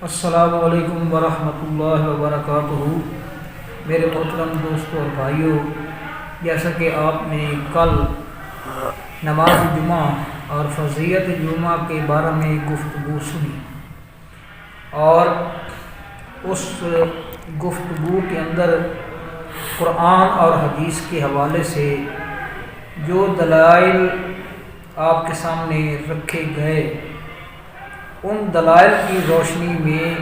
السلام علیکم ورحمۃ اللہ وبرکاتہ۔ میرے محترم دوستوں اور بھائیوں، جیسا کہ آپ نے کل نماز جمعہ اور فضیلت جمعہ کے بارے میں گفتگو سنی، اور اس گفتگو کے اندر قرآن اور حدیث کے حوالے سے جو دلائل آپ کے سامنے رکھے گئے، ان دلائل کی روشنی میں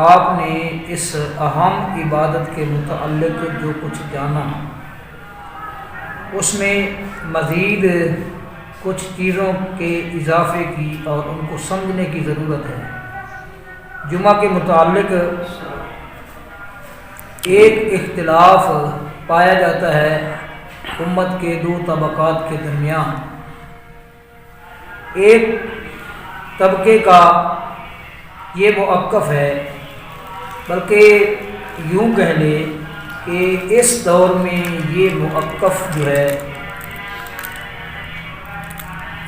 آپ نے اس اہم عبادت کے متعلق جو کچھ جانا، اس میں مزید کچھ چیزوں کے اضافے کی اور ان کو سمجھنے کی ضرورت ہے۔ جمعہ کے متعلق ایک اختلاف پایا جاتا ہے امت کے دو طبقات کے درمیان۔ ایک طبقے کا یہ موقف ہے، بلکہ یوں کہہ لیں کہ اس دور میں یہ موقف جو ہے،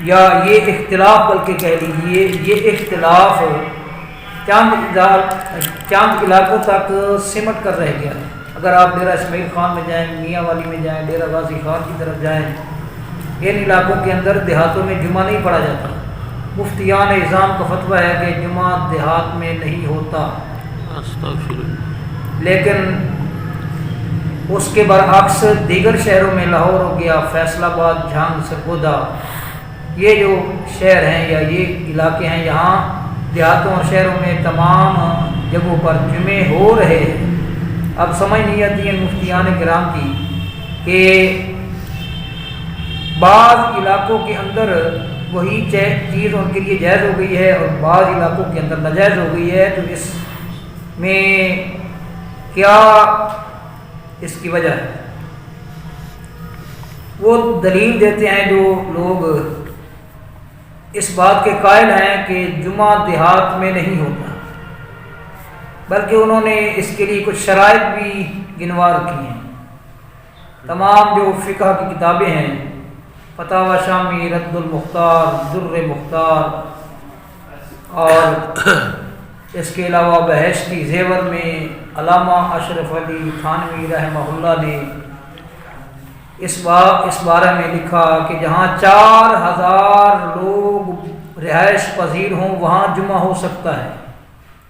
یا یہ اختلاف بلکہ کہہ لیجیے، یہ اختلاف چند علاقوں تک سمٹ کر رہ گیا ہے۔ اگر آپ ڈیرہ اسماعیل خان میں جائیں، میاں والی میں جائیں، ڈیرہ غازی خان کی طرف جائیں، ان علاقوں کے اندر دیہاتوں میں جمعہ نہیں پڑھا جاتا۔ مفتیان اعظام کا فتویٰ ہے کہ جمعہ دیہات میں نہیں ہوتا، لیکن اس کے برعکس دیگر شہروں میں لاہور ہو گیا، فیصل آباد، جھنگ، سرگودا، یہ جو شہر ہیں یا یہ علاقے ہیں، یہاں دیہاتوں اور شہروں میں تمام جگہوں پر جمعے ہو رہے ہیں۔ اب سمجھ نہیں آتی ہے مفتیان کرام کی کہ بعض علاقوں کے اندر وہی چیز ان کے لیے جائز ہو گئی ہے اور بعض علاقوں کے اندر ناجائز ہو گئی ہے، تو اس میں کیا اس کی وجہ ہے؟ وہ دلیل دیتے ہیں جو لوگ اس بات کے قائل ہیں کہ جمعہ دیہات میں نہیں ہوتا، بلکہ انہوں نے اس کے لیے کچھ شرائط بھی گنوا رکھی ہیں۔ تمام جو فقہ کی کتابیں ہیں، فتاوی شامی، رد المختار، در مختار، اور اس کے علاوہ بہشتی زیور میں علامہ اشرف علی تھانوی رحمہ اللہ نے اس بارے میں لکھا کہ جہاں 4000 لوگ رہائش پذیر ہوں وہاں جمعہ ہو سکتا ہے۔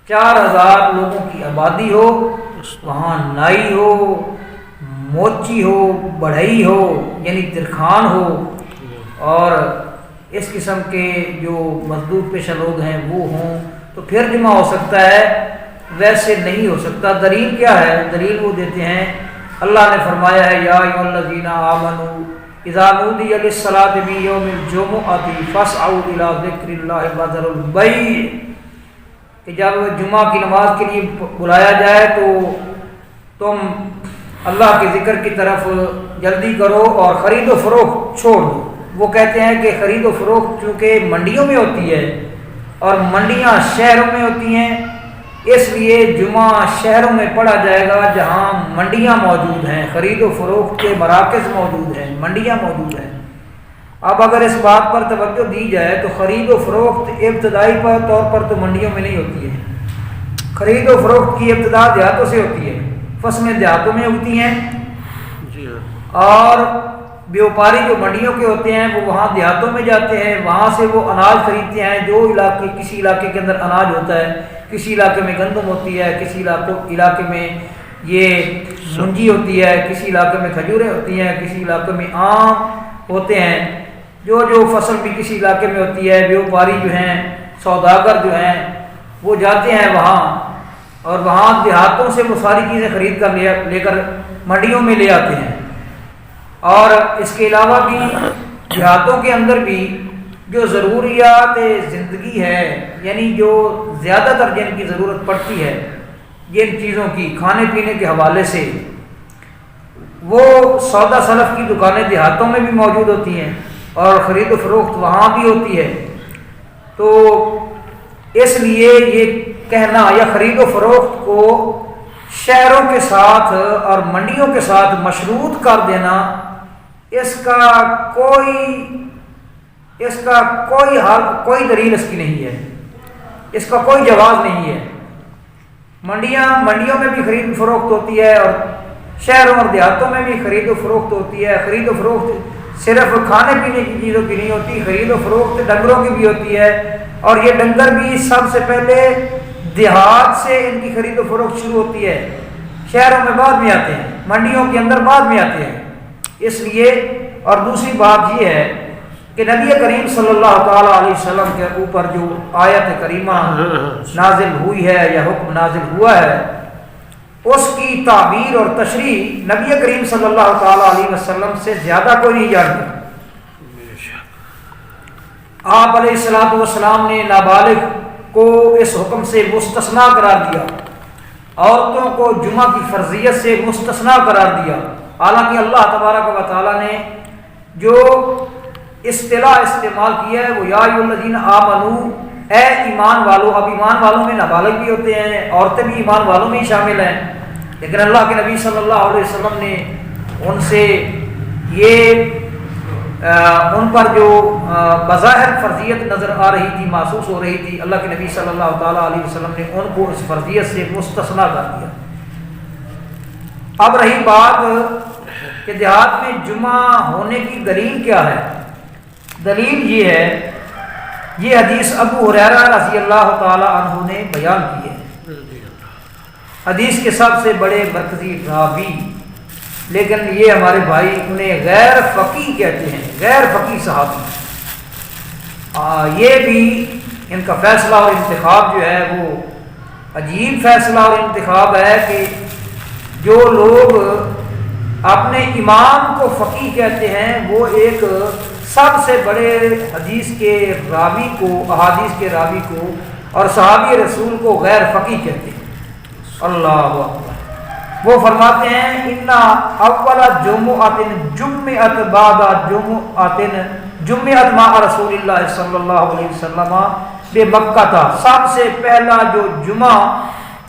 4000 لوگوں کی آبادی ہو، وہاں نائی ہو، موچی ہو، بڑھئی ہو یعنی ترخان ہو، اور اس قسم کے جو مزدور پیشہ لوگ ہیں وہ ہوں، تو پھر جمعہ ہو سکتا ہے، ویسے نہیں ہو سکتا۔ دلیل کیا ہے؟ دلیل وہ دیتے ہیں، اللہ نے فرمایا ہے یا ایھا الذین آمنوا اذا نودی للصلاۃ من یوم الجمعۃ فاسعوا الی ذکر اللہ وذروا البیع، کہ جب جمعہ کی نماز کے لیے بلایا جائے تو تم اللہ کے ذکر کی طرف جلدی کرو اور خرید و فروخت چھوڑ دو۔ وہ کہتے ہیں کہ خرید و فروخت چونکہ منڈیوں میں ہوتی ہے اور منڈیاں شہروں میں ہوتی ہیں، اس لیے جمعہ شہروں میں پڑھا جائے گا جہاں منڈیاں موجود ہیں، خرید و فروخت کے مراکز موجود ہیں، منڈیاں موجود ہیں۔ اب اگر اس بات پر توجہ دی جائے تو خرید و فروخت ابتدائی طور پر تو منڈیوں میں نہیں ہوتی ہے، خرید و فروخت کی ابتدا دیہاتوں سے ہوتی ہے، فصلیں دیہاتوں میں اگتی ہیں، اور بیوپاری جو منڈیوں کے ہوتے ہیں وہ وہاں دیہاتوں میں جاتے ہیں، وہاں سے وہ اناج خریدتے ہیں۔ جو کسی علاقے کے اندر اناج ہوتا ہے، کسی علاقے میں گندم ہوتی ہے، کسی علاقے میں یہ منجی ہوتی ہے، کسی علاقے میں کھجوریں ہوتی ہیں، کسی علاقے میں آم ہوتے ہیں، جو فصل بھی کسی علاقے میں ہوتی ہے، بیوپاری جو ہیں، سوداگر جو ہیں، وہ جاتے ہیں وہاں، اور وہاں دیہاتوں سے وہ ساری چیزیں خرید کر لے کر منڈیوں میں لے آتے ہیں۔ اور اس کے علاوہ بھی دیہاتوں کے اندر بھی جو ضروریات زندگی ہے، یعنی جو زیادہ تر جن کی ضرورت پڑتی ہے جن چیزوں کی کھانے پینے کے حوالے سے، وہ سودا سلف کی دکانیں دیہاتوں میں بھی موجود ہوتی ہیں اور خرید و فروخت وہاں بھی ہوتی ہے۔ تو اس لیے یہ کہنا یا خرید و فروخت کو شہروں کے ساتھ اور منڈیوں کے ساتھ مشروط کر دینا، اس کا کوئی دلیل اس کی نہیں ہے۔ اس کا کوئی جواز نہیں ہے۔ منڈیوں میں بھی خرید و فروخت ہوتی ہے، اور شہروں اور دیہاتوں میں بھی خرید و فروخت ہوتی ہے۔ خرید و فروخت صرف کھانے پینے کی چیزوں کی نہیں ہوتی، خرید و فروخت ڈنگروں کی بھی ہوتی ہے، اور یہ ڈنگر بھی سب سے پہلے دیہات سے ان کی خرید و فروخت شروع ہوتی ہے، شہروں میں بعد میں آتے ہیں، منڈیوں کے اندر بعد میں آتے ہیں۔ اس لیے، اور دوسری بات یہ ہے کہ نبی کریم صلی اللہ تعالیٰ علیہ وسلم کے اوپر جو آیت کریمہ نازل ہوئی ہے یا حکم نازل ہوا ہے، اس کی تعبیر اور تشریح نبی کریم صلی اللہ تعالیٰ علیہ وسلم سے زیادہ کوئی نہیں جانتا۔ آپ علیہ الصلوۃ والسلام نے نابالغ کو اس حکم سے مستثنا قرار دیا، عورتوں کو جمعہ کی فرضیت سے مستثنا قرار دیا، حالانکہ اللہ تبارک و تعالیٰ نے جو اصطلاح استعمال کیا ہے وہ یا ایھا الذین آمنو، اے ایمان والو۔ اب ایمان والوں میں نابالغ بھی ہوتے ہیں، عورتیں بھی ایمان والوں میں ہی شامل ہیں، لیکن اللہ کے نبی صلی اللہ علیہ وسلم نے ان سے یہ ان پر جو بظاہر فرضیت نظر آ رہی تھی، محسوس ہو رہی تھی، اللہ کے نبی صلی اللہ تعالیٰ علیہ وسلم نے ان کو اس فرضیت سے مستثنا کر دیا۔ اب رہی بات کہ دیہات میں جمعہ ہونے کی دلیل کیا ہے؟ دلیل یہ ہے، یہ حدیث ابو ہریرہ رضی اللہ تعالی عنہ نے بیان کی ہے، حدیث کے سب سے بڑے مرکزی راوی، لیکن یہ ہمارے بھائی انہیں غیر فقیہ کہتے ہیں، غیر فقیہ صحابی۔ یہ بھی ان کا فیصلہ اور انتخاب جو ہے وہ عجیب فیصلہ اور انتخاب ہے کہ جو لوگ اپنے امام کو فقیہ کہتے ہیں وہ ایک سب سے بڑے حدیث کے راوی کو، احادیث کے راوی کو اور صحابی رسول کو غیر فقیہ کہتے ہیں۔ اللہ اکبر۔ وہ فرماتے ہیں اِنَّ أَوَّلَ جُمُعَةٍ جُمِّعَتْ بَعْدَ جُمْعَةٍ جُمِّعَتْ مَعَ رسول اللہ صلی اللہ علیہ وسلم بمکہ تھا، سب سے پہلا جو جمعہ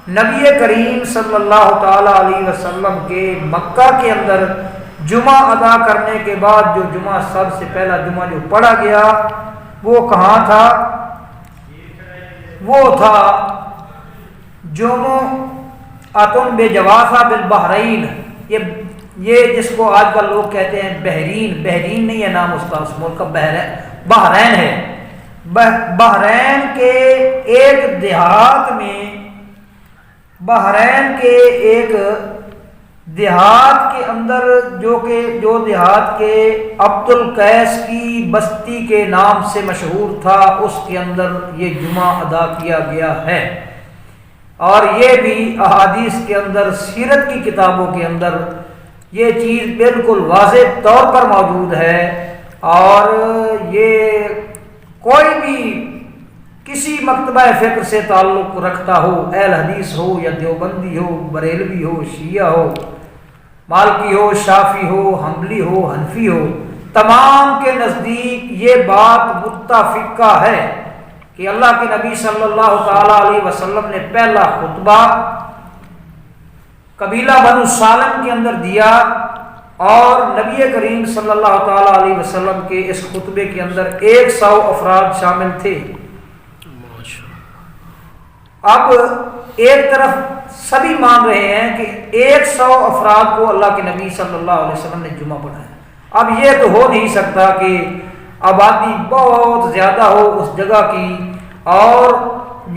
نبی کریم صلی اللہ تعالیٰ علیہ وسلم کے مکہ کے اندر جمعہ ادا کرنے کے بعد جو جمعہ سب سے پہلا جمعہ جو پڑھا گیا وہ کہاں تھا؟ وہ تھا جمعۃ بجوافہ بالبحرین، یہ جس کو آج کل لوگ کہتے ہیں بحرین، بحرین نہیں ہے نام اس کا، اس ملک کا بحرین ہے۔ بحرین کے ایک دیہات میں، بحرین کے ایک دیہات کے اندر جو دیہات کے عبد القیس کی بستی کے نام سے مشہور تھا، اس کے اندر یہ جمعہ ادا کیا گیا ہے۔ اور یہ بھی احادیث کے اندر، سیرت کی کتابوں کے اندر یہ چیز بالکل واضح طور پر موجود ہے، اور یہ کوئی بھی کسی مکتبہ فکر سے تعلق رکھتا ہو، اہل حدیث ہو یا دیوبندی ہو، بریلوی ہو، شیعہ ہو، مالکی ہو، شافعی ہو، حنبلی ہو، حنفی ہو، تمام کے نزدیک یہ بات متفقہ ہے کہ اللہ کے نبی صلی اللہ تعالیٰ علیہ وسلم نے پہلا خطبہ قبیلہ بنو سالم کے اندر دیا، اور نبی کریم صلی اللہ تعالیٰ علیہ وسلم کے اس خطبے کے اندر 100 افراد شامل تھے۔ اب ایک طرف سبھی مان رہے ہیں کہ 100 افراد کو اللہ کے نبی صلی اللہ علیہ وسلم نے جمعہ پڑھایا۔ اب یہ تو ہو نہیں سکتا کہ آبادی بہت زیادہ ہو اس جگہ کی، اور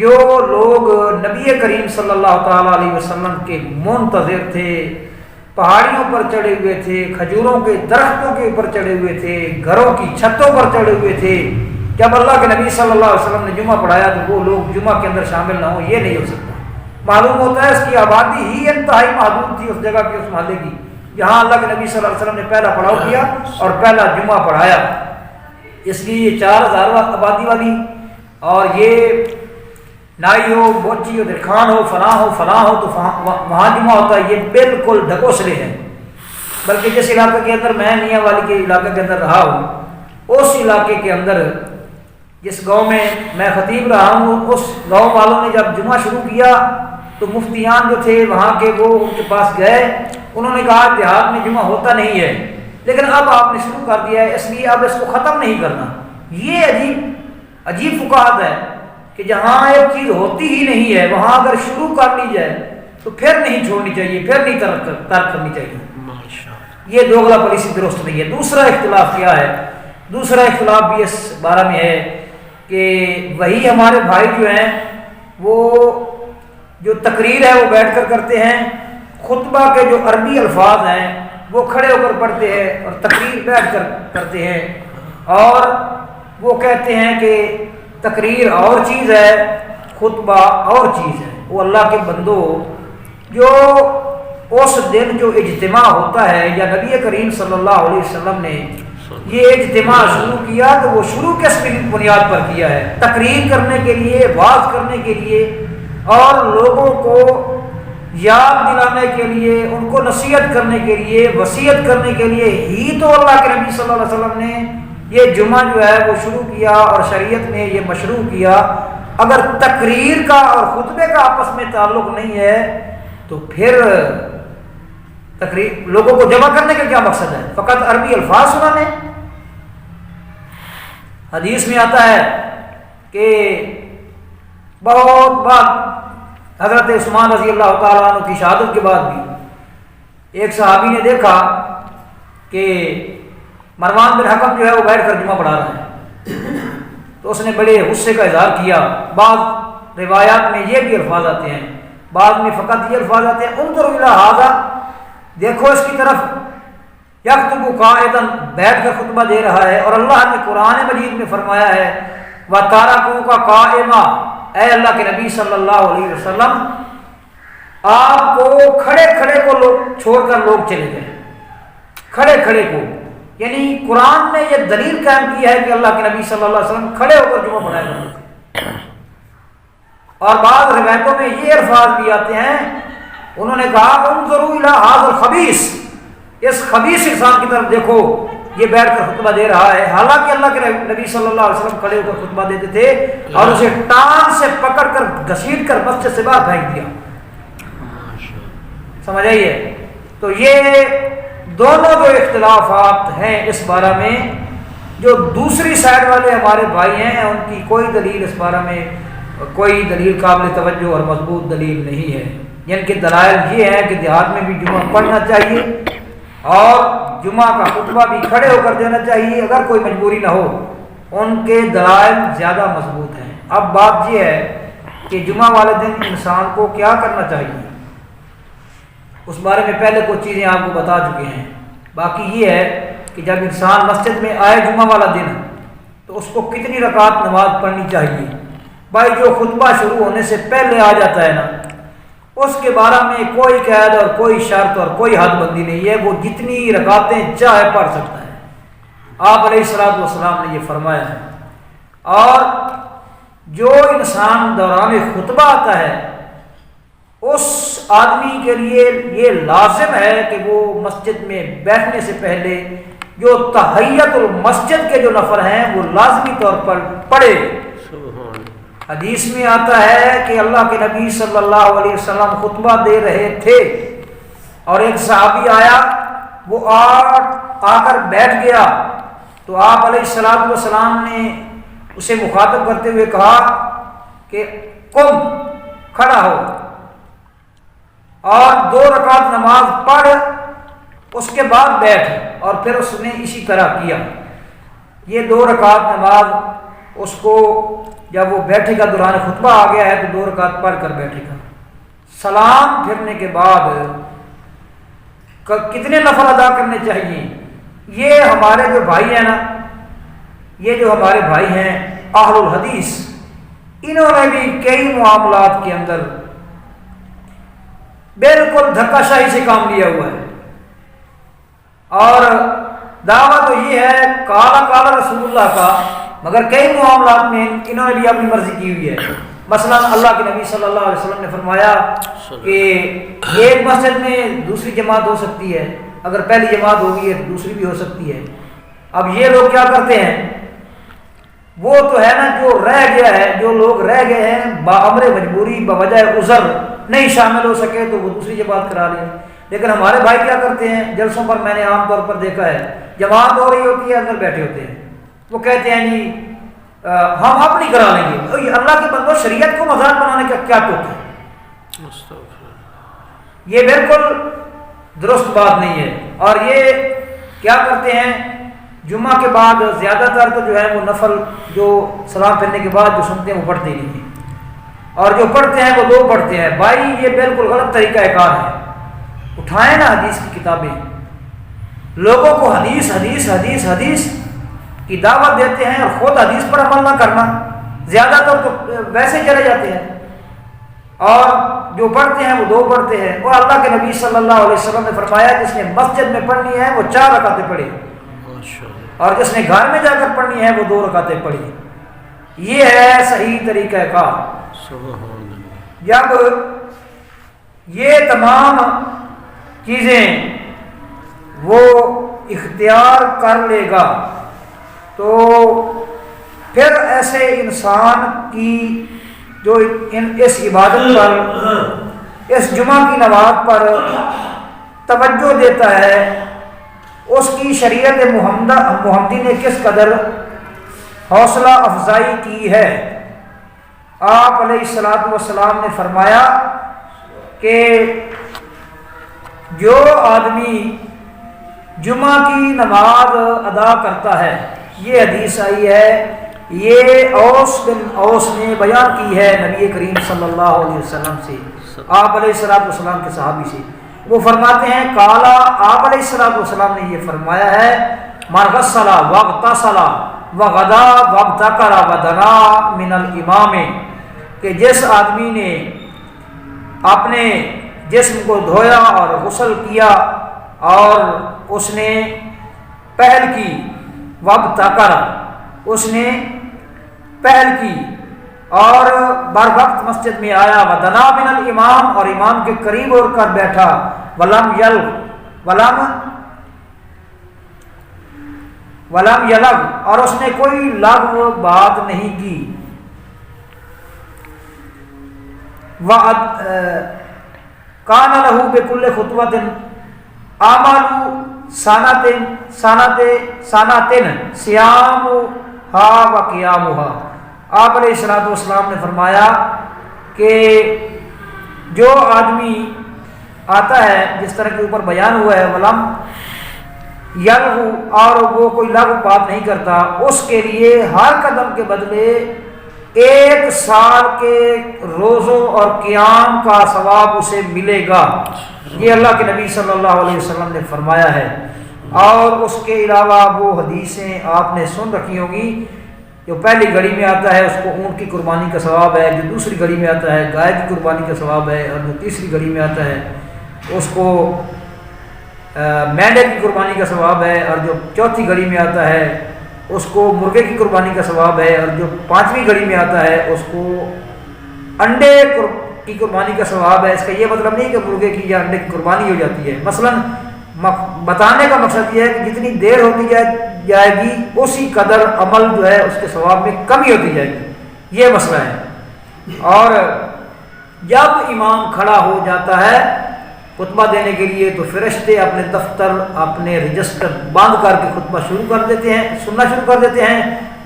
جو لوگ نبی کریم صلی اللہ تعالیٰ علیہ وسلم کے منتظر تھے، پہاڑیوں پر چڑھے ہوئے تھے، کھجوروں کے درختوں کے اوپر چڑھے ہوئے تھے، گھروں کی چھتوں پر چڑھے ہوئے تھے، جب اللہ کے نبی صلی اللہ علیہ وسلم نے جمعہ پڑھایا تو وہ لوگ جمعہ کے اندر شامل نہ ہوں، یہ نہیں ہو سکتا۔ معلوم ہوتا ہے اس کی آبادی ہی انتہائی محدود تھی اس جگہ کی، اس محلے کی، جہاں اللہ کے نبی صلی اللہ علیہ وسلم نے پہلا پڑاؤ کیا اور پہلا جمعہ پڑھایا۔ اس لیے یہ 4000 آبادی والی، اور یہ نائی ہو، بوچی ہو، درخان ہو، فلاں ہو تو وہاں جمعہ ہوتا ہے، یہ بالکل ڈھکوسلے ہیں۔ بلکہ جس علاقے کے اندر میں میاں والی کے علاقے کے اندر رہا ہوں، اس علاقے کے اندر جس گاؤں میں میں خطیب رہا ہوں، اس گاؤں والوں نے جب جمعہ شروع کیا تو مفتیان جو تھے وہاں کے، وہ ان کے پاس گئے، انہوں نے کہا دیہات میں جمعہ ہوتا نہیں ہے، لیکن اب آپ نے شروع کر دیا ہے، اس لیے اب اس کو ختم نہیں کرنا۔ یہ عجیب فقاہت ہے کہ جہاں ایک چیز ہوتی ہی نہیں ہے وہاں اگر شروع کر لی جائے تو پھر نہیں چھوڑنی چاہیے، پھر نہیں ترک کرنی چاہیے۔ یہ دوغلا پالیسی درست نہیں ہے۔ دوسرا اختلاف کیا ہے؟ دوسرا اختلاف بھی اس بارے میں ہے کہ وہی ہمارے بھائی جو ہیں وہ جو تقریر ہے وہ بیٹھ کر کرتے ہیں، خطبہ کے جو عربی الفاظ ہیں وہ کھڑے ہو کر پڑھتے ہیں اور تقریر بیٹھ کر کرتے ہیں، اور وہ کہتے ہیں کہ تقریر اور چیز ہے، خطبہ اور چیز ہے۔ وہ اللہ کے بندو، جو اس دن جو اجتماع ہوتا ہے، یا نبی کریم صلی اللہ علیہ وسلم نے یہ اجتماع شروع کیا تو وہ شروع کس بنیاد پر کیا ہے؟ تقریر کرنے کے لیے، واعظ کرنے کے لیے، اور لوگوں کو یاد دلانے کے لیے، ان کو نصیحت کرنے کے لیے، وصیت کرنے کے لیے ہی تو اللہ کے نبی صلی اللہ علیہ وسلم نے یہ جمعہ جو ہے وہ شروع کیا اور شریعت نے یہ مشروع کیا۔ اگر تقریر کا اور خطبے کا آپس میں تعلق نہیں ہے تو پھر تقریر لوگوں کو جمع کرنے کا کیا مقصد ہے؟ فقط عربی الفاظ سنانے؟ حدیث میں آتا ہے کہ بہت بات حضرت عثمان رضی اللہ تعالیٰ عنہ کی شہادت کے بعد بھی ایک صحابی نے دیکھا کہ مروان بن حکم جو ہے وہ بیٹھ کر جمعہ پڑھا رہا ہے، تو اس نے بڑے غصے کا اظہار کیا۔ بعض روایات میں یہ بھی الفاظ آتے ہیں، بعض میں فقط یہ الفاظ آتے ہیں انظر الی ھذا، دیکھو اس کی طرف، یکتب قائدا، بیٹھ کر خطبہ دے رہا ہے، اور اللہ نے قرآن مجید میں فرمایا ہے وَتَرَكُوكَ قَائِمًا، اے اللہ کے نبی صلی اللہ علیہ وسلم آپ کو کھڑے کھڑے کو لوگ چھوڑ کر لوگ چلے گئے، کھڑے کھڑے کو، یعنی قرآن نے یہ دلیل قائم کی ہے کہ اللہ کے نبی صلی اللہ علیہ وسلم کھڑے ہو کر جمعہ پڑھایا کرتے تھے۔ اور بعض روایتوں میں یہ الفاظ بھی آتے ہیں، انہوں نے کہا انظروا الی ھذا الخبیث، اس خبیث انسان کی طرف دیکھو، یہ بیٹھ کر خطبہ دے رہا ہے۔ حالانکہ اللہ کے نبی صلی اللہ علیہ وسلم کھڑے ہو کر خطبہ دیتے تھے اور اسے ٹانگ سے پکڑ کر گھسیٹ کر مسجد سے باہر پھینک دیا۔ سمجھ آئیے؟ تو یہ دونوں جو اختلافات ہیں اس بارے میں، جو دوسری سائڈ والے ہمارے بھائی ہیں ان کی کوئی دلیل اس بارے میں، کوئی دلیل قابل توجہ اور مضبوط دلیل نہیں ہے۔ جن کے دلائل یہ ہیں کہ دیہات میں بھی جمعہ پڑھنا چاہیے اور جمعہ کا خطبہ بھی کھڑے ہو کر دینا چاہیے اگر کوئی مجبوری نہ ہو، ان کے دلائل زیادہ مضبوط ہیں۔ اب بات یہ ہے کہ جمعہ والے دن انسان کو کیا کرنا چاہیے، اس بارے میں پہلے کچھ چیزیں آپ کو بتا چکے ہیں۔ باقی یہ ہے کہ جب انسان مسجد میں آئے جمعہ والا دن تو اس کو کتنی رکعت نماز پڑھنی چاہیے۔ بھائی جو خطبہ شروع ہونے سے پہلے آ جاتا ہے نا، اس کے بارے میں کوئی قید اور کوئی شرط اور کوئی حد بندی نہیں ہے، وہ جتنی رکعتیں چاہے پڑھ سکتا ہے۔ آپ علیہ الصلوۃ والسلام نے یہ فرمایا ہے۔ اور جو انسان دوران خطبہ آتا ہے اس آدمی کے لیے یہ لازم ہے کہ وہ مسجد میں بیٹھنے سے پہلے جو تحیت المسجد کے جو نفل ہیں وہ لازمی طور پر پڑھے۔ حدیث میں آتا ہے کہ اللہ کے نبی صلی اللہ علیہ وسلم خطبہ دے رہے تھے اور ایک صحابی آیا، وہ آ کر بیٹھ گیا، تو آپ علیہ الصلوۃ والسلام نے اسے مخاطب کرتے ہوئے کہا کہ قم، کھڑا ہو اور 2 رکعت نماز پڑھ، اس کے بعد بیٹھ، اور پھر اس نے اسی طرح کیا۔ یہ 2 رکعت نماز اس کو جب وہ بیٹھے گا، دوران خطبہ آ گیا ہے تو 2 رکعت پڑھ کر بیٹھے گا۔ سلام پھرنے کے بعد کتنے نفل ادا کرنے چاہیے؟ یہ ہمارے جو بھائی ہیں نا، یہ جو ہمارے بھائی ہیں اہل الحدیث، انہوں نے بھی کئی معاملات کے اندر بالکل دھکا شاہی سے کام لیا ہوا ہے، اور دعویٰ تو یہ ہے کالا رسول اللہ کا، مگر کئی معاملات میں انہوں نے بھی اپنی مرضی کی ہوئی ہے۔ مثلا اللہ کے نبی صلی اللہ علیہ وسلم نے فرمایا کہ ایک مسجد میں دوسری جماعت ہو سکتی ہے، اگر پہلی جماعت ہوگی تو دوسری بھی ہو سکتی ہے۔ اب یہ لوگ کیا کرتے ہیں، وہ تو ہے نا جو رہ گیا ہے، جو لوگ رہ گئے ہیں بامر مجبوری بوجہ عذر نہیں شامل ہو سکے تو وہ دوسری جماعت کرا لیں۔ لیکن ہمارے بھائی کیا کرتے ہیں، جلسوں پر میں نے عام طور پر دیکھا ہے، جماعت ہو رہی ہوتی ہے، اندر بیٹھے ہوتے ہیں، وہ کہتے ہیں جی ہم اپنی کرا لیں گے. اللہ کے بندوں شریعت کو مذاق بنانے کا کیا ٹوک ہے؟ یہ بالکل درست بات نہیں ہے. اور یہ کیا کرتے ہیں جمعہ کے بعد زیادہ تر تو جو ہے وہ نفل جو سلام پھرنے کے بعد جو سنتے ہیں وہ پڑھتے نہیں ہیں, اور جو پڑھتے ہیں وہ دو پڑھتے ہیں. بھائی یہ بالکل غلط طریقہ کار ہے. اٹھائیں نا حدیث کی کتابیں, لوگوں کو حدیث حدیث حدیث حدیث کی دعوت دیتے ہیں اور خود حدیث پر عمل نہ کرنا. زیادہ تر تو ویسے چلے جاتے ہیں, اور جو پڑھتے ہیں وہ دو پڑھتے ہیں. اور اللہ کے نبی صلی اللہ علیہ وسلم نے فرمایا جس نے مسجد میں پڑھنی ہے وہ 4 رکعتیں پڑھے, اور جس نے گھر میں جا کر پڑھنی ہے وہ 2 رکعتیں پڑھی. یہ ہے صحیح طریقہ کار. جب یہ تمام چیزیں وہ اختیار کر لے گا تو پھر ایسے انسان کی جو اس عبادت پر, اس جمعہ کی نماز پر توجہ دیتا ہے, اس کی شریعت محمدی نے کس قدر حوصلہ افزائی کی ہے. آپ علیہ الصلوۃ والسلام نے فرمایا کہ جو آدمی جمعہ کی نماز ادا کرتا ہے, یہ حدیث آئی ہے, یہ اوس بن اوس نے بیان کی ہے نبی کریم صلی اللہ علیہ وسلم سے, آپ علیہ الصلوۃ والسلام کے صحابی سے. وہ فرماتے ہیں کالا, آپ علیہ الصلوۃ والسلام نے یہ فرمایا ہے من غسل واغتسل وغدا وابتکر ودنا من الامام, کہ جس آدمی نے اپنے جسم کو دھویا اور غسل کیا اور اس نے پہل کی, وابتکر اس نے پہل کی, اور بر وقت مسجد میں آیا, ودنا من الامام اور امام کے قریب ہو کر بیٹھا, ولم یلغ اور اس نے کوئی لغو بات نہیں کی, کان لہ بکل خطوۃ اعمال سانتن صیامھا و قیامھا. آپ علیہ الصلوۃ والسلام نے فرمایا کہ جو آدمی آتا ہے جس طرح کے اوپر بیان ہوا ہے ولم یلغو, اور وہ کوئی لغو بات نہیں کرتا, اس کے لیے ہر قدم کے بدلے 1 سال کے روزوں اور قیام کا ثواب اسے ملے گا. یہ اللہ کے نبی صلی اللہ علیہ وسلم نے فرمایا ہے. اور اس کے علاوہ وہ حدیثیں آپ نے سن رکھی ہوں گی, جو پہلی گھڑی میں آتا ہے اس کو اونٹ کی قربانی کا ثواب ہے, جو دوسری گھڑی میں آتا ہے گائے کی قربانی کا ثواب ہے, اور جو تیسری گھڑی میں آتا ہے اس کو مینڈے کی قربانی کا ثواب ہے, اور جو چوتھی گھڑی میں آتا ہے اس کو مرغے کی قربانی کا ثواب ہے, اور جو 5ویں گھڑی میں آتا ہے اس کو انڈے کی قربانی کا ثواب ہے. اس کا یہ مطلب نہیں کہ مرغے کی یا انڈے کی قربانی ہو جاتی ہے, مثلاً بتانے کا مقصد یہ ہے کہ جتنی دیر ہوتی جائے گی اسی قدر عمل جو ہے اس کے ثواب میں کمی ہوتی جائے گی, یہ مسئلہ ہے. اور جب امام کھڑا ہو جاتا ہے خطبہ دینے کے لیے تو فرشتے اپنے دفتر اپنے رجسٹر بند کر کے خطبہ شروع کر دیتے ہیں, سننا شروع کر دیتے ہیں.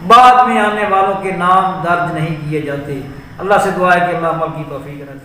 بعد میں آنے والوں کے نام درج نہیں کیے جاتے. اللہ سے دعا ہے کہ اللہ عمل کی توفیق کرے.